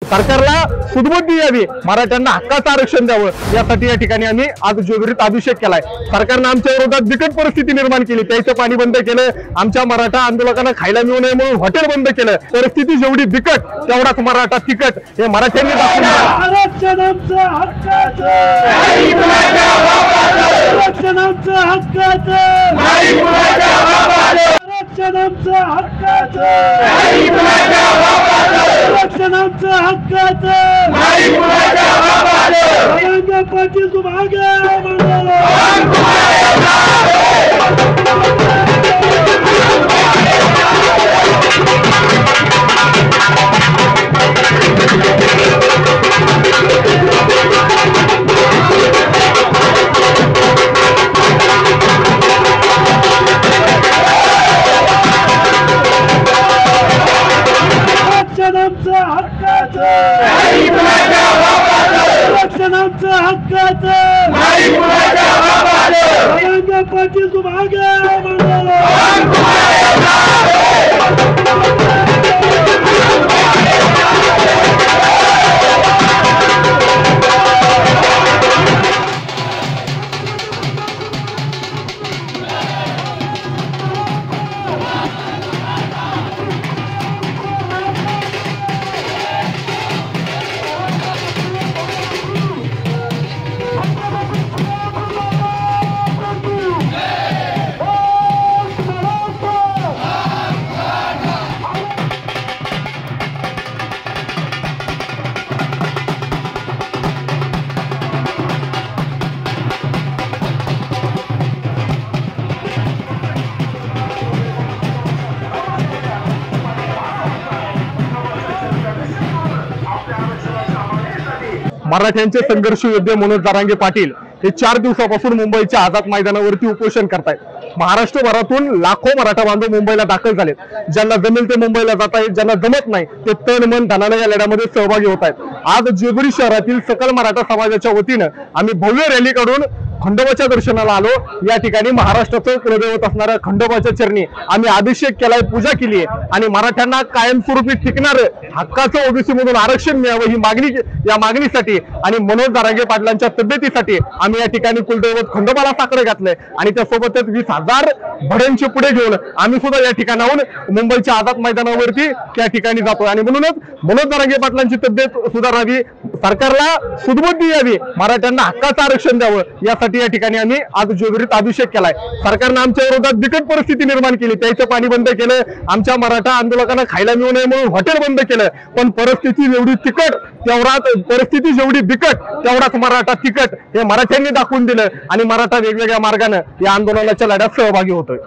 सरकारला सुदबुद्धी यावी, मराठ्यांना हक्काचं आरक्षण द्यावं यासाठी या ठिकाणी आम्ही आज जेजुरीत अभिषेक केलाय। सरकारनं आमच्या विरोधात बिकट परिस्थिती निर्माण केली, प्यायचं पाणी बंद केलं, आमच्या मराठा आंदोलकांना खायला मिळू नये म्हणून हॉटेल बंद केलं। परिस्थिती जेवढी बिकट तेवढाच मराठा तिकट हे मराठ्यांनी मराठ्यांचे संघर्ष योद्धे मनोज जरांगे पाटील हे 4 दिवसापासून मुंबईच्या आझाद मैदानावरती उपोषण करतायत। महाराष्ट्रभरातून लाखो मराठा बांधव मुंबईला दाखल झालेत। ज्यांना जमेल ते मुंबईला जात आहेत, ज्यांना जमत नाही ते तन मन धनाने या लढ्यामध्ये सहभागी होत आहेत। आज जेजुरी शहरातील सकल मराठा समाजाच्या वतीनं आम्ही भव्य रॅली काढून खंडोबाच्या दर्शनाला आलो। या ठिकाणी महाराष्ट्राचं कुलदैवत असणाऱ्या खंडोबाच्या चरणी आम्ही अभिषेक केलाय, पूजा केली आहे आणि मराठ्यांना कायमस्वरूपी टिकणार हक्काचं ओबीसी मधून आरक्षण मिळावं ही मागणी, या मागणीसाठी आणि मनोज जरांगे पाटलांच्या तब्येतीसाठी आम्ही या ठिकाणी कुलदैवत खंडोबाला साकडं घातलंय आणि त्यासोबतच 20,000 भड्यांचे पुढे घेऊन आम्ही सुद्धा या ठिकाणाहून मुंबईच्या आझाद मैदानावरती त्या ठिकाणी जातोय आणि म्हणूनच मनोज जरांगे पाटलांची तब्येत सुधारावी, सरकारला सुदबुद्धी यावी, मराठ्यांना हक्काचं आरक्षण द्यावं यासाठी या ठिकाणी आम्ही आज जेजुरीत अभिषेक केलाय। सरकारनं आमच्या विरोधात बिकट परिस्थिती निर्माण केली, प्यायचं पाणी बंद केलं, आमच्या मराठा आंदोलकांना खायला मिळू नये म्हणून हॉटेल बंद केलं। पण परिस्थिती जेवढी तिकट जेवढी बिकट तेवढाच मराठा तिकट हे मराठ्यांनी दाखवून दिलं आणि मराठा वेगवेगळ्या मार्गाने या आंदोलनाच्या लढ्यात सहभागी होतोय।